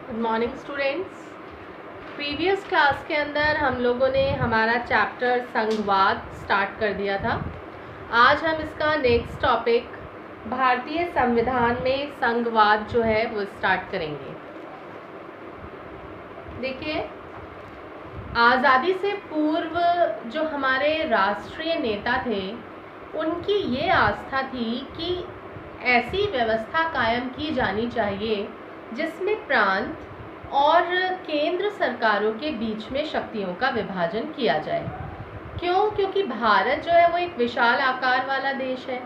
Good morning students. Previous class के अंदर हम लोगों ने हमारा चैप्टर संघवाद स्टार्ट कर दिया था। आज हम इसका नेक्स्ट टॉपिक भारतीय संविधान में संघवाद जो है वो स्टार्ट करेंगे। देखिए, आज़ादी से पूर्व जो हमारे राष्ट्रीय नेता थे उनकी ये आस्था थी कि ऐसी व्यवस्था कायम की जानी चाहिए जिसमें प्रांत और केंद्र सरकारों के बीच में शक्तियों का विभाजन किया जाए। क्यों? क्योंकि भारत जो है वो एक विशाल आकार वाला देश है।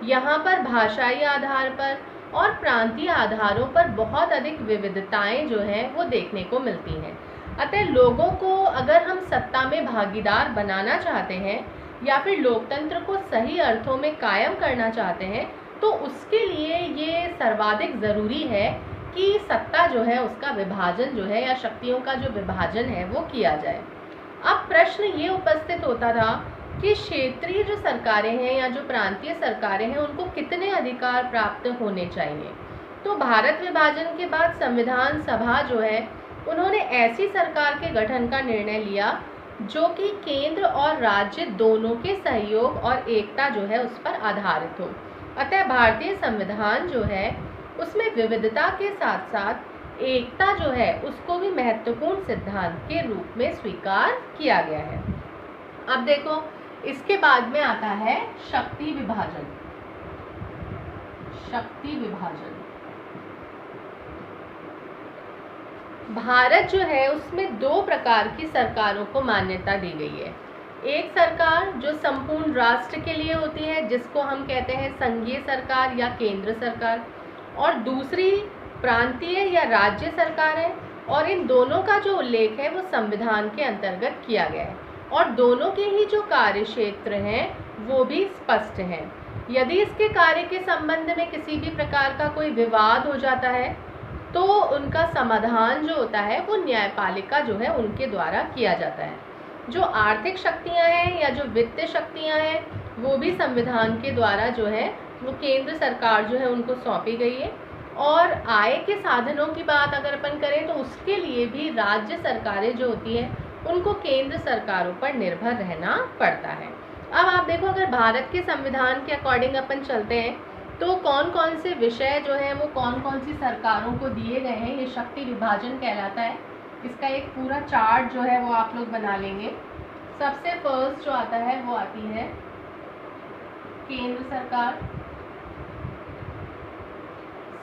यहाँ पर भाषाई आधार पर और प्रांतीय आधारों पर बहुत अधिक विविधताएं जो हैं वो देखने को मिलती हैं। अतः लोगों को अगर हम सत्ता में भागीदार बनाना चाहते हैं या फिर लोकतंत्र को सही अर्थों में कायम करना चाहते हैं तो उसके लिए ये सर्वाधिक ज़रूरी है कि सत्ता जो है उसका विभाजन जो है या शक्तियों का जो विभाजन है वो किया जाए। अब प्रश्न ये उपस्थित होता था कि क्षेत्रीय जो सरकारें हैं या जो प्रांतीय सरकारें हैं उनको कितने अधिकार प्राप्त होने चाहिए। तो भारत विभाजन के बाद संविधान सभा जो है उन्होंने ऐसी सरकार के गठन का निर्णय लिया जो कि केंद्र और राज्य दोनों के सहयोग और एकता जो है उस पर आधारित हो। अतः भारतीय संविधान जो है उसमें विविधता के साथ साथ एकता जो है उसको भी महत्वपूर्ण सिद्धांत के रूप में स्वीकार किया गया है। अब देखो, इसके बाद में आता है शक्ति विभाजन। शक्ति विभाजन भारत जो है उसमें दो प्रकार की सरकारों को मान्यता दी गई है। एक सरकार जो संपूर्ण राष्ट्र के लिए होती है जिसको हम कहते हैं संघीय सरकार या केंद्र सरकार, और दूसरी प्रांतीय या राज्य सरकार है। और इन दोनों का जो उल्लेख है वो संविधान के अंतर्गत किया गया है और दोनों के ही जो कार्य क्षेत्र हैं वो भी स्पष्ट हैं। यदि इसके कार्य के संबंध में किसी भी प्रकार का कोई विवाद हो जाता है तो उनका समाधान जो होता है वो न्यायपालिका जो है उनके द्वारा किया जाता है। जो आर्थिक शक्तियां हैं या जो वित्तीय शक्तियां हैं वो भी संविधान के द्वारा जो है वो केंद्र सरकार जो है उनको सौंपी गई है। और आय के साधनों की बात अगर अपन करें तो उसके लिए भी राज्य सरकारें जो होती हैं उनको केंद्र सरकारों पर निर्भर रहना पड़ता है। अब आप देखो, अगर भारत के संविधान के अकॉर्डिंग अपन चलते हैं तो कौन कौन से विषय जो है वो कौन कौन सी सरकारों को दिए गए हैं, ये शक्ति विभाजन कहलाता है। इसका एक पूरा चार्ट जो है वो आप लोग बना लेंगे। सबसे फर्स्ट जो आता है वो आती है केंद्र सरकार।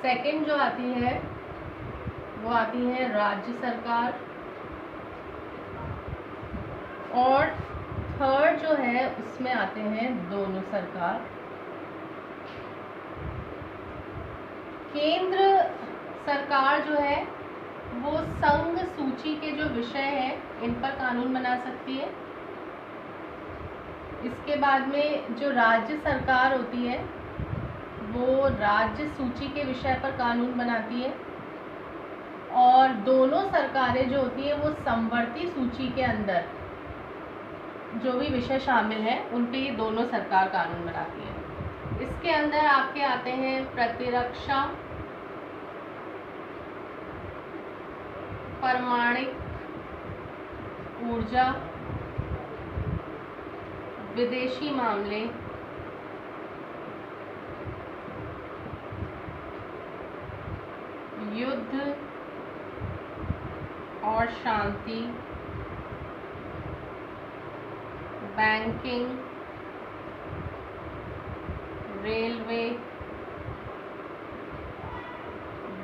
सेकंड जो आती है वो आती है राज्य सरकार, और थर्ड जो है उसमें आते हैं दोनों सरकार। केंद्र सरकार जो है वो संघ सूची के जो विषय हैं इन पर कानून बना सकती है। इसके बाद में जो राज्य सरकार होती है वो राज्य सूची के विषय पर कानून बनाती है, और दोनों सरकारें जो होती हैं वो समवर्ती सूची के अंदर जो भी विषय शामिल हैं उन पे ये दोनों सरकार कानून बनाती है। इसके अंदर आपके आते हैं प्रतिरक्षा, परमाणु ऊर्जा, विदेशी मामले, युद्ध और शांति, बैंकिंग, रेलवे,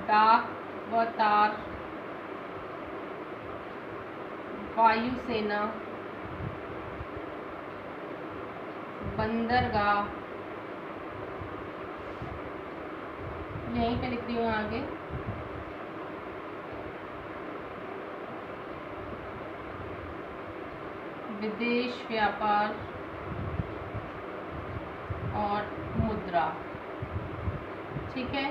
डाक व तार, वायुसेना, बंदरगाह, यहीं पे लिख रही हूँ आगे, विदेश व्यापार और मुद्रा। ठीक है।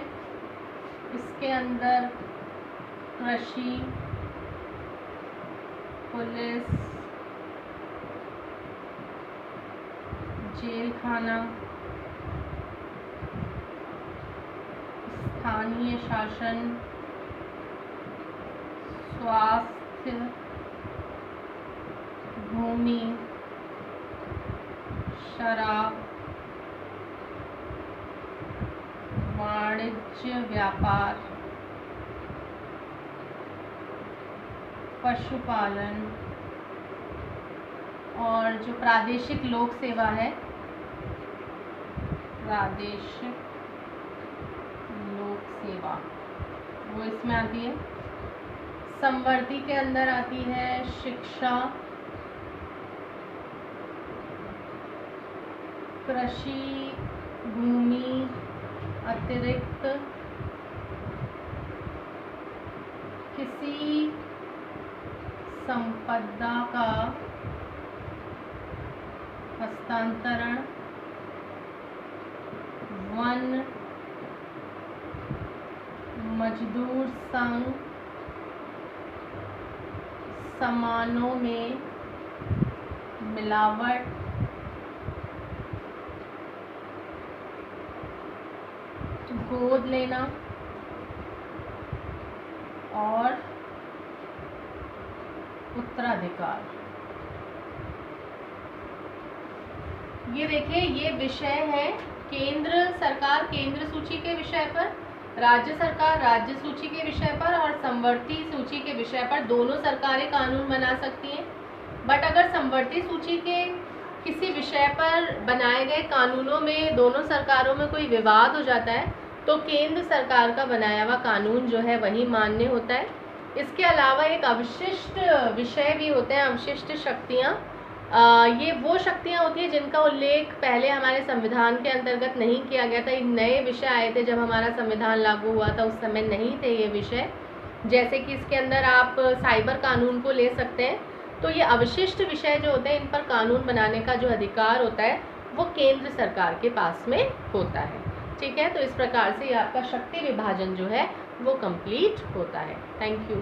इसके अंदर कृषि, पुलिस, जेल खाना, स्थानीय शासन, स्वास्थ्य, भूमि, शराब, वाणिज्य व्यापार, पशुपालन और जो प्रादेशिक लोक सेवा है, प्रादेशिक लोक सेवा, वो इसमें आती है। समवर्ती के अंदर आती है शिक्षा, कृषि, भूमि अतिरिक्त किसी संपदा का हस्तांतरण, वन, मजदूर संघ, सामानों में मिलावट, गोद लेना और उत्तराधिकार। ये देखिए, ये विषय है केंद्र सरकार केंद्र सूची के विषय पर, राज्य सरकार राज्य सूची के विषय पर और समवर्ती सूची के विषय पर। दोनों सरकारें कानून बना सकती हैं, बट अगर समवर्ती सूची के किसी विषय पर बनाए गए कानूनों में दोनों सरकारों में कोई विवाद हो जाता है तो केंद्र सरकार का बनाया हुआ कानून जो है वही मान्य होता है। इसके अलावा एक अवशिष्ट विषय भी होते हैं, अवशिष्ट शक्तियाँ। ये वो शक्तियाँ होती हैं जिनका उल्लेख पहले हमारे संविधान के अंतर्गत नहीं किया गया था। ये नए विषय आए थे जब हमारा संविधान लागू हुआ था, उस समय नहीं थे ये विषय। जैसे कि इसके अंदर आप साइबर कानून को ले सकते हैं। तो ये अवशिष्ट विषय जो होते हैं, इन पर कानून बनाने का जो अधिकार होता है वो केंद्र सरकार के पास में होता है। ठीक है, तो इस प्रकार से आपका शक्ति विभाजन जो है वो कंप्लीट होता है। Thank you.